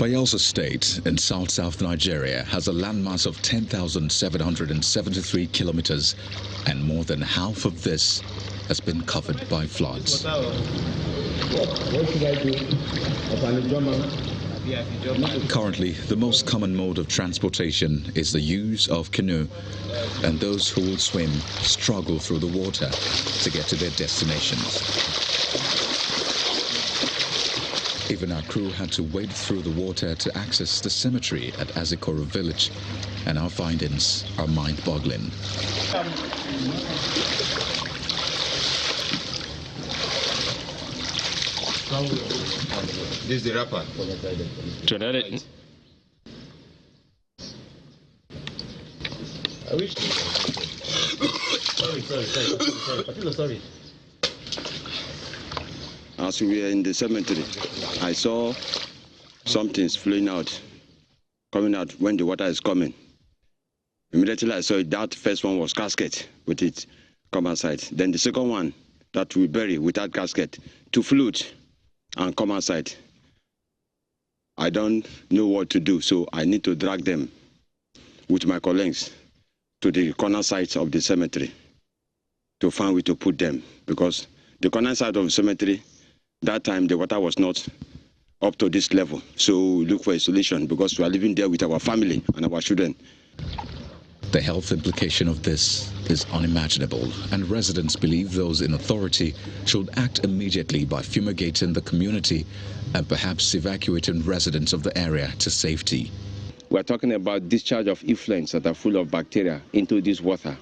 Bayelsa State in South Nigeria has a landmass of 10,773 kilometers, and more than half of this has been covered by floods. What should I do? Currently, the most common mode of transportation is the use of canoe, and those who will swim struggle through the water to get to their destinations. Even our crew had to wade through the water to access the cemetery at Azikoro village, and our findings are mind-boggling. This is the wrapper. I wish. Sorry. As we were in the cemetery, I saw some things flowing out, coming out when the water is coming. Immediately I saw it, that first one was casket with it come outside. Then the second one that we bury without casket to float and come outside. I don't know what to do, so I need to drag them with my colleagues to the corner side of the cemetery to find where to put them, because the corner side of the cemetery, that time the water was not up to this level. So we look for a solution because we are living there with our family and our children. The health implication of this is unimaginable, and residents believe those in authority should act immediately by fumigating the community and perhaps evacuating residents of the area to safety. We're talking about discharge of effluents that are full of bacteria into this water.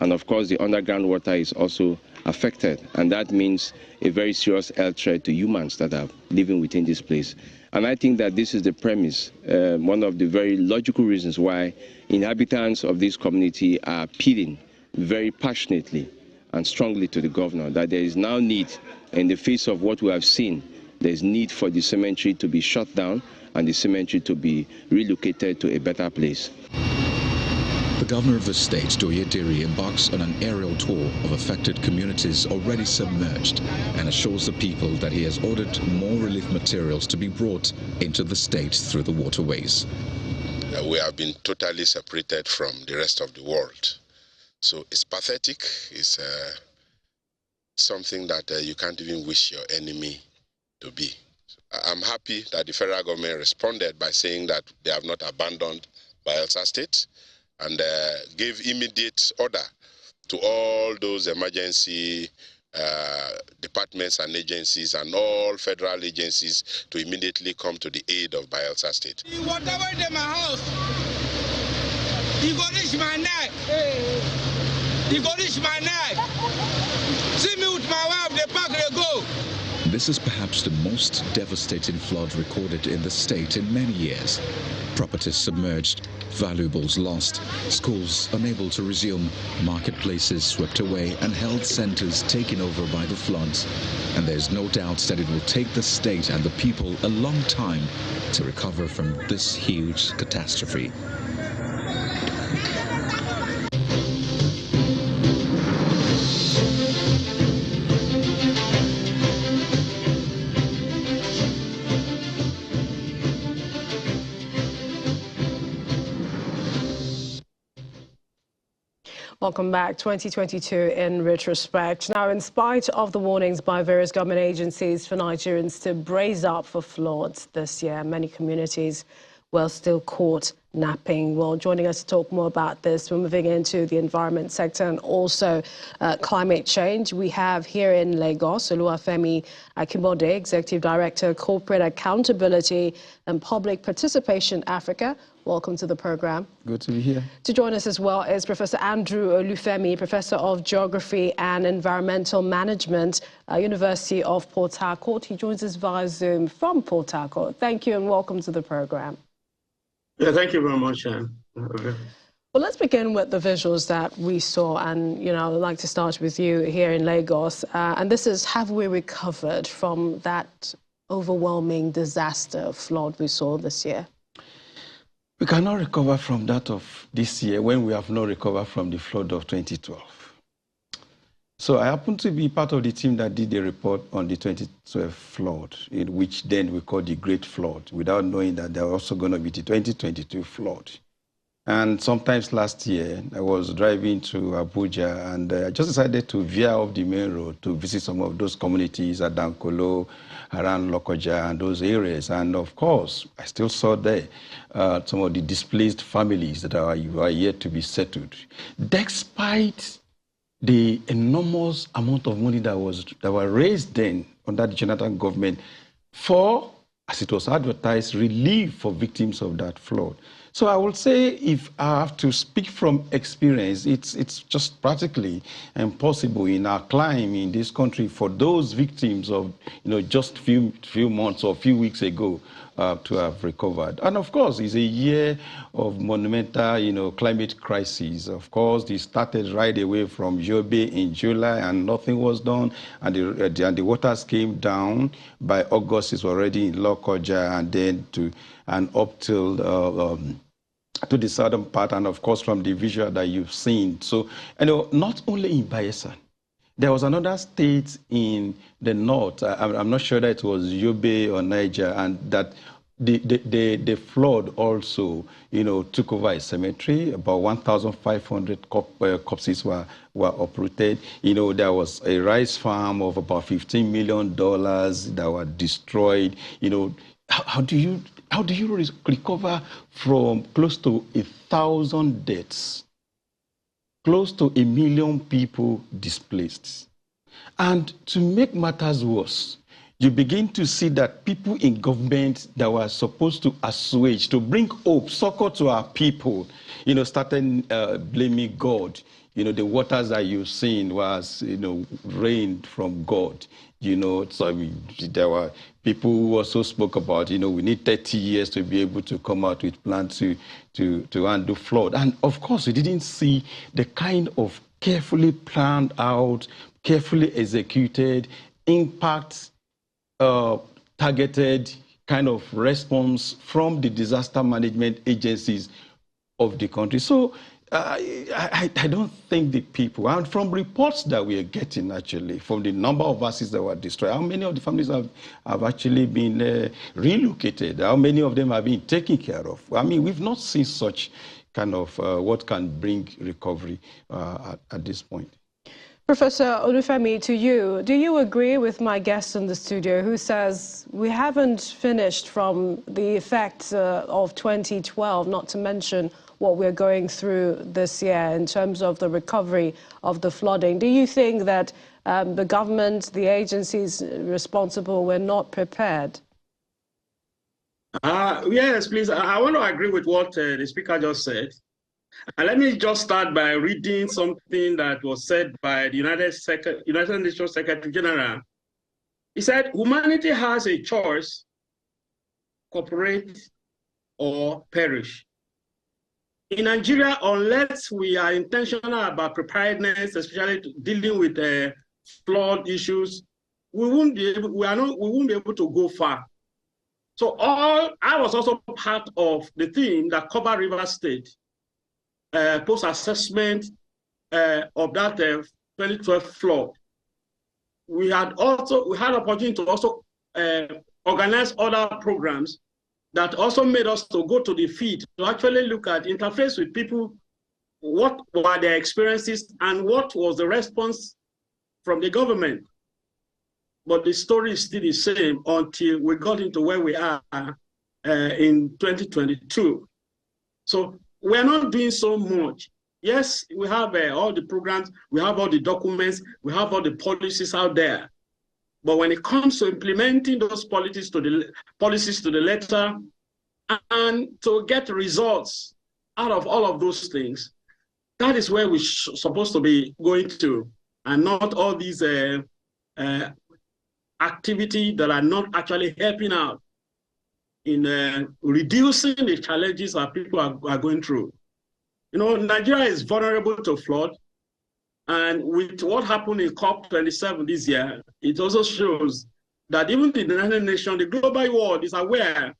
And of course, the underground water is also affected. And that means a very serious health threat to humans that are living within this place. And I think that this is the premise, one of the very logical reasons why inhabitants of this community are appealing very passionately and strongly to the governor that there is now need, in the face of what we have seen, there is need for the cemetery to be shut down and the cemetery to be relocated to a better place. The governor of the state, Doyediri, embarks on an aerial tour of affected communities already submerged and assures the people that he has ordered more relief materials to be brought into the state through the waterways. We have been totally separated from the rest of the world. So it's pathetic. It's something that you can't even wish your enemy to be. I'm happy that the federal government responded by saying that they have not abandoned Bayelsa State and gave immediate order to all those emergency departments and agencies and all federal agencies to immediately come to the aid of Bayelsa State. Whatever in my house, you go reach my neck. You go reach my neck. See me with my wife, the park they go. This is perhaps the most devastating flood recorded in the state in many years. Properties submerged, valuables lost, schools unable to resume, marketplaces swept away, and health centers taken over by the floods. And there's no doubt that it will take the state and the people a long time to recover from this huge catastrophe. Welcome back. 2022 in retrospect. Now, in spite of the warnings by various government agencies for Nigerians to brace up for floods this year, many communities were still caught napping. Well, joining us to talk more about this, we're moving into the environment sector and also climate change. We have here in Lagos, Oluwafemi Akinbode, Executive Director, Corporate Accountability and Public Participation Africa. Welcome to the program. Good to be here. To join us as well is Professor Andrew Olufemi, Professor of Geography and Environmental Management, University of Port Harcourt. He joins us via Zoom from Port Harcourt. Thank you and welcome to the program. Yeah, thank you very much. Well, let's begin with the visuals that we saw, and I'd like to start with you here in Lagos. And this is, have we recovered from that overwhelming disaster flood we saw this year? We cannot recover from that of this year when we have not recovered from the flood of 2012. So I happen to be part of the team that did the report on the 2012 flood, in which then we call the Great Flood, without knowing that there was also going to be the 2022 flood. And sometimes last year, I was driving to Abuja, and I just decided to veer off the main road to visit some of those communities at Dankolo, around Lokoja, and those areas. And of course, I still saw there some of the displaced families that are yet to be settled. Despite the enormous amount of money that were raised then under the Jonathan government for, as it was advertised, relief for victims of that flood. So I would say, if I have to speak from experience, it's just practically impossible in our climb in this country for those victims of, just few months or few weeks ago to have recovered. And of course, it's a year of monumental, climate crisis. Of course, it started right away from Jobe in July, and nothing was done, and the waters came down. By August, it's already in Lokoja, and then up till to the southern part, and of course from the visual that you've seen. So, not only in Bayelsa, there was another state in the north. I'm not sure that it was Yobe or Niger, and that the flood also, took over a cemetery. About 1,500 corpses were uprooted. There was a rice farm of about $15 million that were destroyed. How do you recover from close to 1,000 deaths, close to 1 million people displaced? And to make matters worse, you begin to see that people in government that were supposed to assuage, to bring hope, succor to our people, started blaming God. The waters that you've seen was, rained from God. So there were people who also spoke about, we need 30 years to be able to come out with plans to undo flood. And of course, we didn't see the kind of carefully planned out, carefully executed, impact targeted kind of response from the disaster management agencies of the country. So I don't think the people, and from reports that we are getting actually, from the number of houses that were destroyed, how many of the families have actually been relocated, how many of them have been taken care of. I mean, we've not seen such kind of what can bring recovery at this point. Professor Olufemi, to you, do you agree with my guest in the studio who says we haven't finished from the effects of 2012, not to mention what we're going through this year in terms of the recovery of the flooding? Do you think that the government, the agencies responsible, were not prepared? Yes, please. I want to agree with what the speaker just said. And let me just start by reading something that was said by the United Nations Secretary General. He said, humanity has a choice: cooperate or perish. In Nigeria, unless we are intentional about preparedness, especially dealing with flood issues, we won't be able to go far. So I was also part of the team that covered River State post-assessment of that 2012 flood. We had opportunity to also organize other programs that also made us to go to the field to actually look at, interface with people, what were their experiences and what was the response from the government. But the story is still the same until we got into where we are in 2022. So we're not doing so much. Yes, we have all the programs, we have all the documents, we have all the policies out there. But when it comes to implementing those policies to the letter and to get results out of all of those things, that is where we're supposed to be going to, and not all these activities that are not actually helping out in reducing the challenges that people are going through. Nigeria is vulnerable to flood. And with what happened in COP27 this year, it also shows that even the United Nations, the global world is aware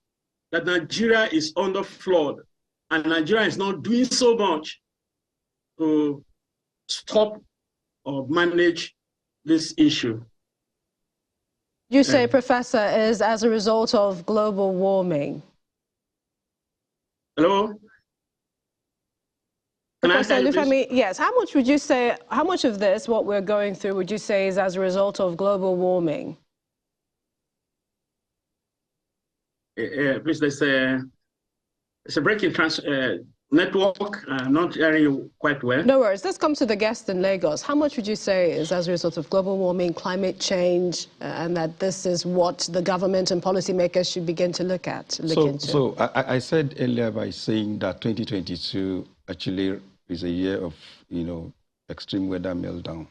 that Nigeria is under flood, and Nigeria is not doing so much to stop or manage this issue. You say, Professor, is as a result of global warming. Hello? Professor Olufemi, yes. How much would you say, how much of this, what we're going through, would you say is as a result of global warming? Please, there's a breaking network. I'm not hearing you quite well. No worries. Let's come to the guest in Lagos. How much would you say is as a result of global warming, climate change, and that this is what the government and policymakers should begin to look into? So I said earlier by saying that 2022 actually is a year of, extreme weather meltdown.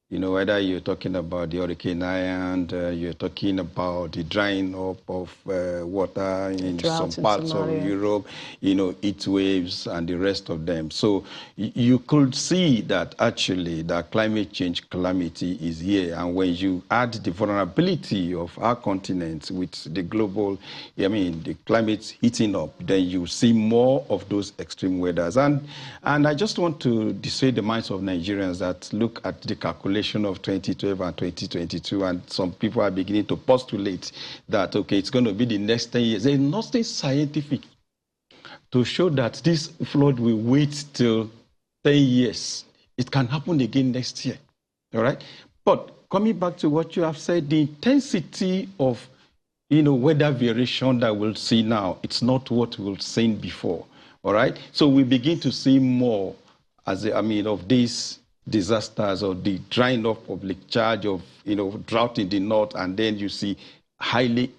Whether you're talking about the Hurricane Ian, you're talking about the drying up of water in some parts of Europe, heat waves and the rest of them. So you could see that actually that climate change calamity is here. And when you add the vulnerability of our continent with the global, the climate heating up, then you see more of those extreme weathers. And I just want to dissuade the minds of Nigerians that look at the calculation of 2012 and 2022, and some people are beginning to postulate that, okay, it's going to be the next 10 years. There's nothing scientific to show that this flood will wait till 10 years. It can happen again next year, all right? But coming back to what you have said, the intensity of, weather variation that we'll see now, it's not what we've seen before, all right? So we begin to see more of these disasters or the drying up of Lake Charge, of drought in the north, and then you see highly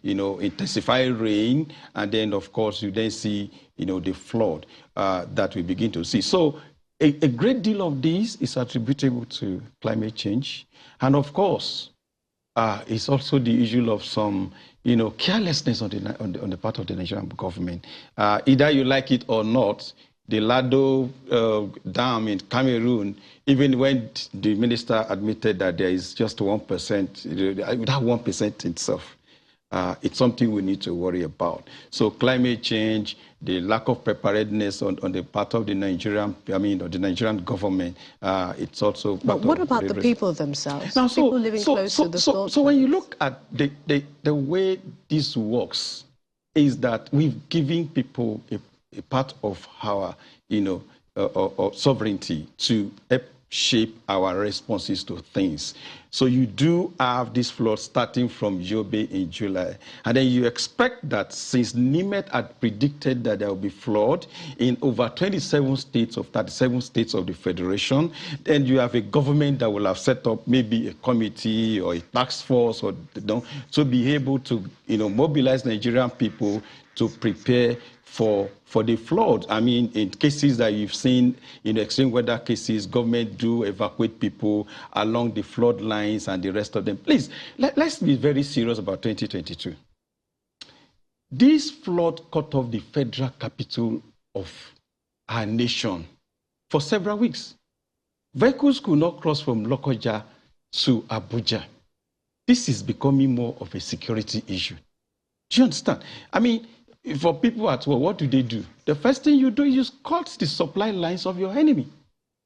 intensified rain, and then of course you then see the flood that we begin to see. So a great deal of this is attributable to climate change, and of course it's also the issue of some carelessness on the part of the Nigerian government. Either you like it or not, the Lado Dam in Cameroon, even when the minister admitted that there is just 1%, that 1% itself, it's something we need to worry about. So climate change, the lack of preparedness on the part of the Nigerian, the Nigerian government, it's also part. But what about the people themselves? Now, people living close to the flood. So when you look at the way this works, is that we've given people a part of our, sovereignty to help shape our responses to things. So you do have this flood starting from Yobe in July. And then you expect that since NIMET had predicted that there will be flood in over 27 states of 37 states of the Federation, then you have a government that will have set up maybe a committee or a task force or to be able to mobilize Nigerian people to prepare for the flood. In cases that you've seen, extreme weather cases, government do evacuate people along the flood lines and the rest of them. Please, let's be very serious about 2022. This flood cut off the federal capital of our nation for several weeks. Vehicles could not cross from Lokoja to Abuja. This is becoming more of a security issue. Do you understand? For people at war, what do? The first thing you do is cut the supply lines of your enemy.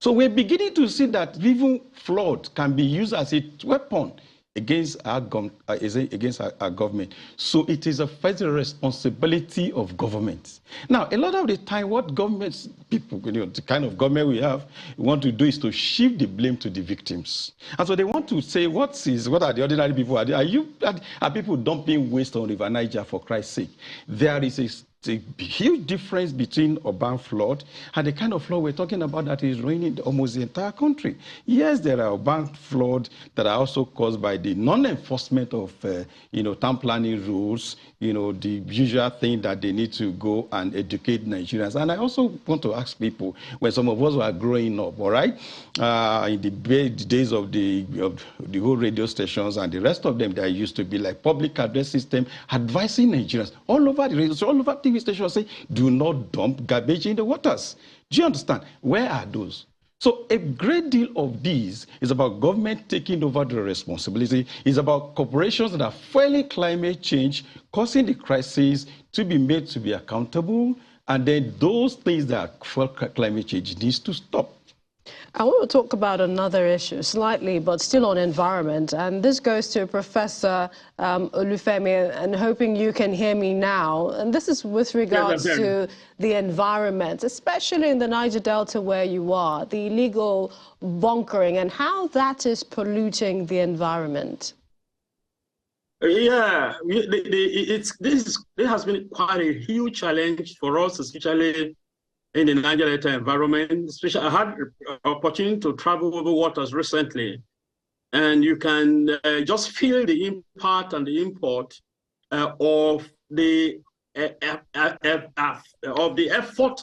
So we're beginning to see that even flood can be used as a weapon against our government. So it is a federal responsibility of governments. Now, a lot of the time, what governments, people, the kind of government we have, want to do is to shift the blame to the victims. And so they want to say, what are the ordinary people? Are people dumping waste on River Niger, for Christ's sake? There is a huge difference between urban flood and the kind of flood we're talking about that is ruining almost the entire country. Yes, there are urban floods that are also caused by the non-enforcement of, town planning rules, the usual thing that they need to go and educate Nigerians. And I also want to ask people, when some of us were growing up, all right, in the days of the whole radio stations and the rest of them, there used to be like public address system advising Nigerians all over the radio, all over TV stations saying, do not dump garbage in the waters. Do you understand? Where are those? So a great deal of these is about government taking over the responsibility. It's about corporations that are fueling climate change, causing the crisis, to be made to be accountable. And then those things that fuel climate change needs to stop. I want to talk about another issue, slightly, but still on environment. And this goes to Professor Olufemi, and hoping you can hear me now. And this is with regards to the environment, especially in the Niger Delta where you are, the illegal bunkering and how that is polluting the environment. Yeah, this has been quite a huge challenge for us, especially in the Niger Delta environment. Especially, I had an opportunity to travel over waters recently, and you can just feel the impact and the import of the effort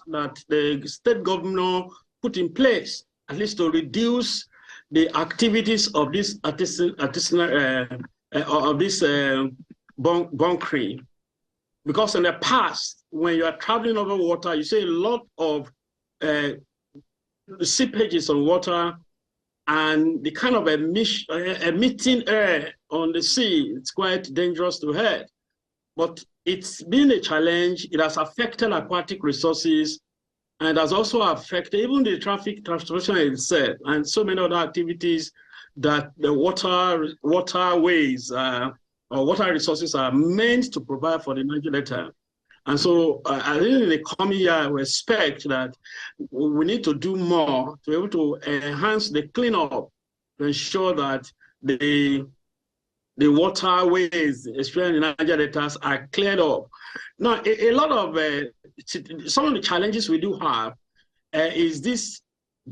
that the state governor put in place, at least to reduce the activities of this bunkering. Because in the past, when you are traveling over water, you see a lot of seepages on water and the kind of emitting air on the sea. It's quite dangerous to head. But it's been a challenge. It has affected aquatic resources, and has also affected even the transportation itself and so many other activities that the waterways or water resources are meant to provide for the Niger Delta. And so I think in the coming year, we expect that we need to do more to be able to enhance the cleanup to ensure that the waterways, especially in the Niger Deltas, are cleared up. Now, a lot of some of the challenges we do have is this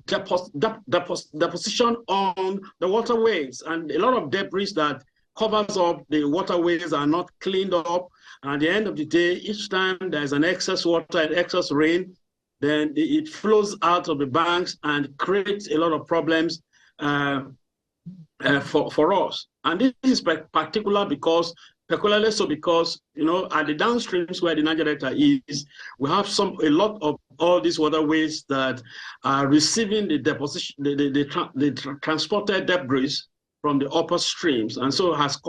deposition on the waterways, and a lot of debris that covers up the waterways are not cleaned up. And at the end of the day, each time there's an excess water and excess rain, then it flows out of the banks and creates a lot of problems for us. And this is particularly so because, you know, at the downstreams where the Niger Delta is, we have a lot of all these waterways that are receiving the deposition, the transported debris from the upper streams, and so has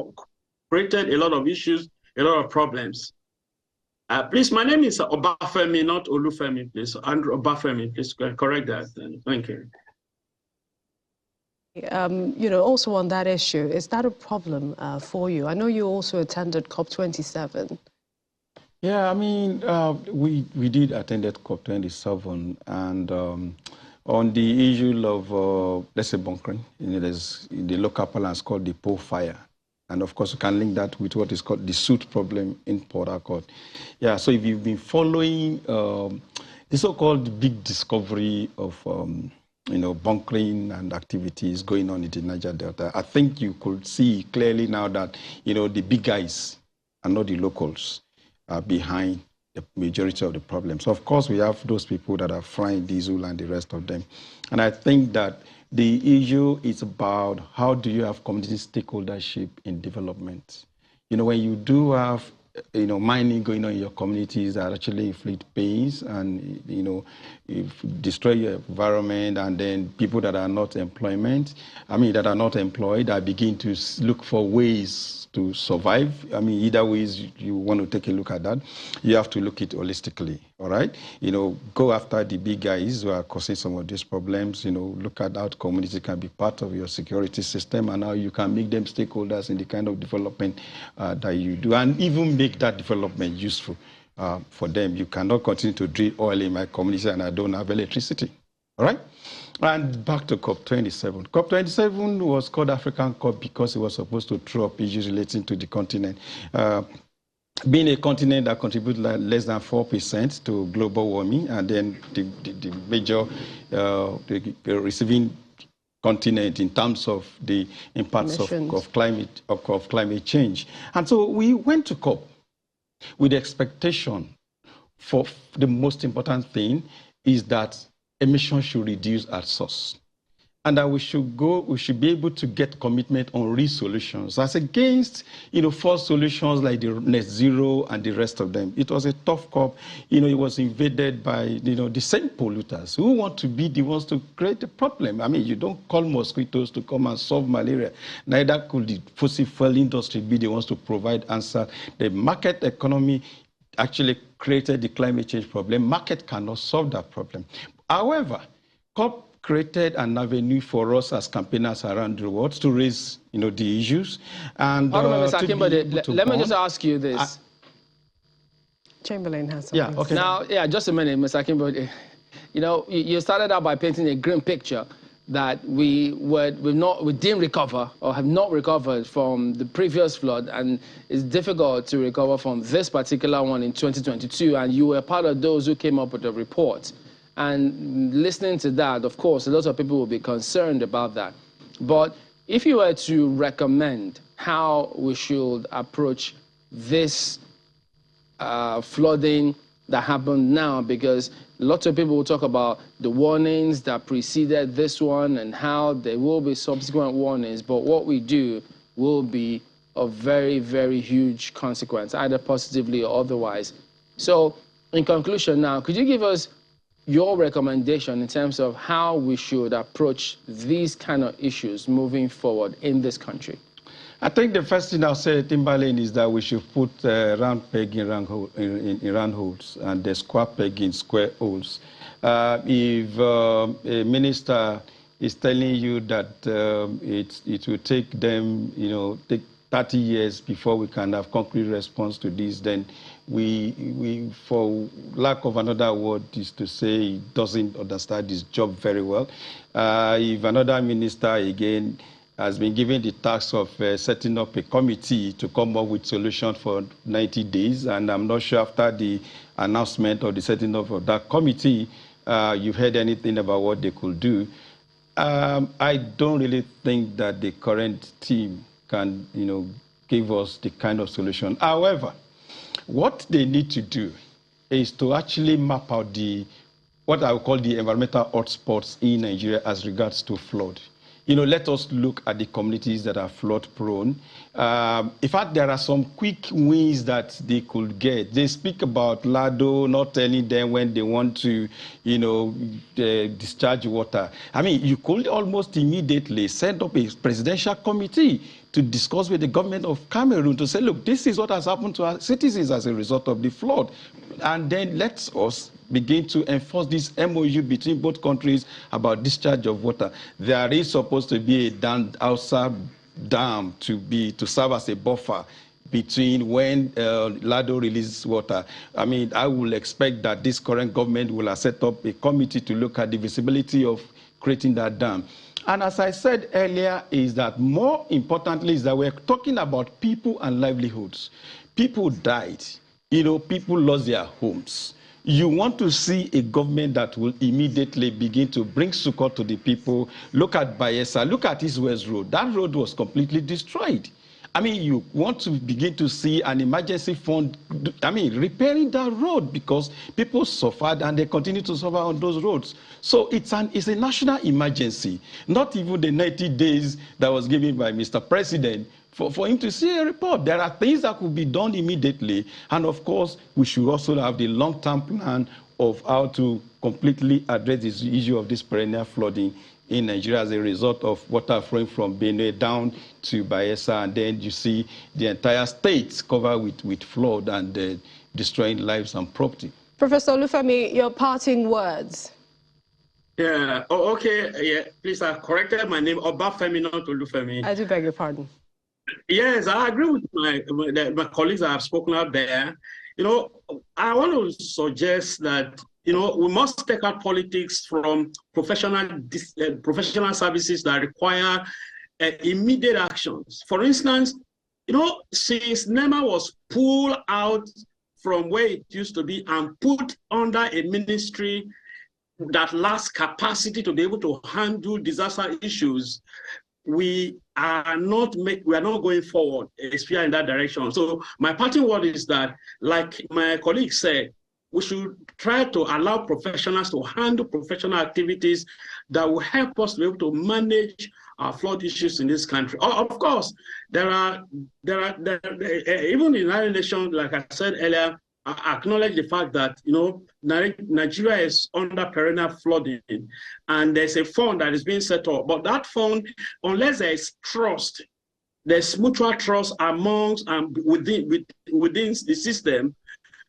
created a lot of issues, a lot of problems. Please, my name is Obafemi, not Olufemi, please. Andrew Obafemi, please correct that. Thank you. You know, also on that issue, is that a problem for you? I know you also attended COP27. Yeah, I mean, we did attend COP27, and on the issue of, let's say, bunkering, you know, there's the local parlance called the pole fire. And of course, you can link that with what is called the soot problem in Port Harcourt. Yeah, so if you've been following the so-called big discovery of, you know, bunkering and activities going on in the Niger Delta, I think you could see clearly now that, you know, the big guys and not the locals are behind the majority of the problems. Of course, we have those people that are frying diesel and the rest of them. And I think that the issue is about how do you have community stakeholdership in development. You know, when you do have, you know, mining going on in your communities that actually inflict pains and, you know, destroy your environment, and then people that are not employed, that begin to look for ways to survive. I mean, either ways you want to take a look at that, you have to look at it holistically, all right? You know, go after the big guys who are causing some of these problems, you know, look at how the community can be part of your security system and how you can make them stakeholders in the kind of development that you do, and even make that development useful for them. You cannot continue to drill oil in my community and I don't have electricity, all right? And back to COP27. COP27 was called African COP because it was supposed to throw up issues relating to the continent. Being a continent that contributes less than 4% to global warming, and then the major receiving continent in terms of the impacts of climate change. And so we went to COP with the expectation for the most important thing is that emissions should reduce at source, and that we should be able to get commitment on real solutions as against, you know, false solutions like the net zero and the rest of them. It was a tough COP. You know, it was invaded by, you know, the same polluters who want to be the ones to create the problem. I mean, you don't call mosquitoes to come and solve malaria. Neither could the fossil fuel industry be the ones to provide answer. The market economy actually created the climate change problem. Market cannot solve that problem. However, COP created an avenue for us as campaigners around the world to raise, the issues. And Mr. Akimbode, let me just ask you this. Chamberlain has something. Yeah, okay. Now, just a minute, Mr. Akimbode. You started out by painting a grim picture that we didn't recover or have not recovered from the previous flood, and it's difficult to recover from this particular one in 2022, and you were part of those who came up with the report. And listening to that, of course, a lot of people will be concerned about that. But if you were to recommend how we should approach this flooding that happened now, because lots of people will talk about the warnings that preceded this one and how there will be subsequent warnings, but what we do will be of very, very huge consequence, either positively or otherwise. So, in conclusion now, could you give us your recommendation in terms of how we should approach these kind of issues moving forward in this country? I think the first thing I'll say, Timberlane, is that we should put round peg in round holes and the square peg in square holes. If a minister is telling you that it will take them, take 30 years before we can have concrete response to this, then we for lack of another word, is to say he doesn't understand his job very well. If another minister, again, has been given the task of setting up a committee to come up with solutions for 90 days, and I'm not sure after the announcement of the setting up of that committee, you've heard anything about what they could do. I don't really think that the current team can, give us the kind of solution. However, what they need to do is to actually map out what I would call the environmental hotspots in Nigeria as regards to flood. Let us look at the communities that are flood prone. In fact, there are some quick wins that they could get. They speak about Lado not telling them when they want to, discharge water. I mean, you could almost immediately set up a presidential committee to discuss with the government of Cameroon to say, look, this is what has happened to our citizens as a result of the flood. And then let us begin to enforce this MOU between both countries about discharge of water. There is supposed to be a outside dam to serve as a buffer between when Lado releases water. I mean, I will expect that this current government will have set up a committee to look at the visibility of creating that dam. And as I said earlier, is that more importantly is that we're talking about people and livelihoods. People died. People lost their homes. You want to see a government that will immediately begin to bring succor to the people. Look at Bayelsa. Look at East West Road. That road was completely destroyed. I mean, you want to begin to see an emergency fund, repairing that road because people suffered and they continue to suffer on those roads. So it's a national emergency, not even the 90 days that was given by Mr. President for him to see a report. There are things that could be done immediately. And of course, we should also have the long-term plan of how to completely address this issue of this perennial flooding in Nigeria as a result of water flowing from Benue down to Bayelsa, and then you see the entire state covered with flood and destroying lives and property. Professor Olufemi, your parting words. Yeah, okay, yeah, please, I corrected my name, Obafemi, not Olufemi. I do beg your pardon. Yes, I agree with my colleagues that have spoken out there. I want to suggest that we must take out politics from professional services that require immediate actions. For instance, since NEMA was pulled out from where it used to be and put under a ministry that lacks capacity to be able to handle disaster issues, we are not going forward, especially in that direction. So my parting word is that, like my colleague said, we should try to allow professionals to handle professional activities that will help us to be able to manage our flood issues in this country. Of course, there are even in the United Nations, like I said earlier, I acknowledge the fact that Nigeria is under perennial flooding, and there's a fund that is being set up. But that fund, unless there is trust, there's mutual trust amongst and within the system,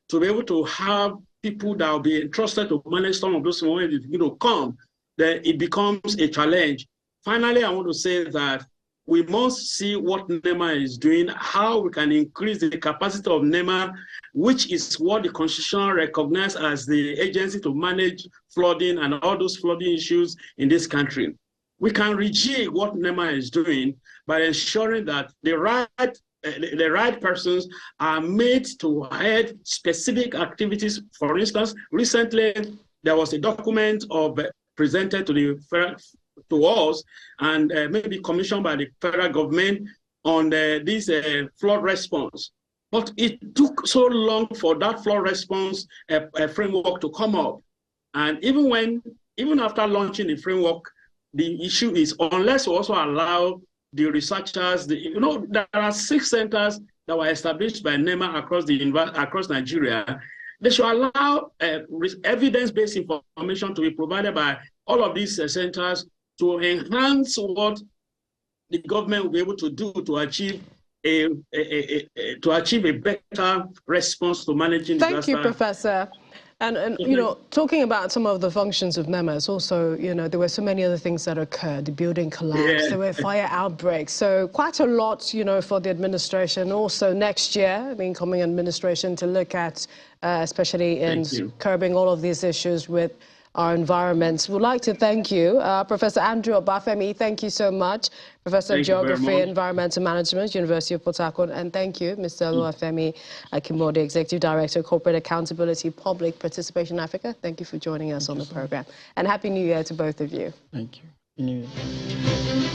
to be able to have people that will be entrusted to manage some of those moments come. then it becomes a challenge. Finally, I want to say that we must see what NEMA is doing, how we can increase the capacity of NEMA, which is what the Constitution recognizes as the agency to manage flooding and all those flooding issues in this country. We can rejig what NEMA is doing by ensuring that the right persons are made to head specific activities. For instance, recently there was a document presented to us and maybe commissioned by the federal government on this flood response. But it took so long for that flood response framework to come up. And even after launching the framework, the issue is unless we also allow the researchers, there are 6 centers that were established by NEMA across Nigeria. They should allow evidence-based information to be provided by all of these centers to enhance what the government will be able to do to achieve a better response to managing disaster. Thank you, Professor. And talking about some of the functions of NEMA, it's also, there were so many other things that occurred. The building collapsed, there were fire outbreaks. So quite a lot, for the administration. Also next year, the incoming administration to look at, especially in curbing all of these issues with our environment. We'd like to thank you, Professor Andrew Obafemi. Thank you so much, Professor of Geography and Environmental Management, University of Port Harcourt, and thank you, Mr. Oluwafemi Akinbode, Executive Director, Corporate Accountability, Public Participation Africa. Thank you for joining us on the program, and Happy New Year to both of you. Thank you. Happy New Year.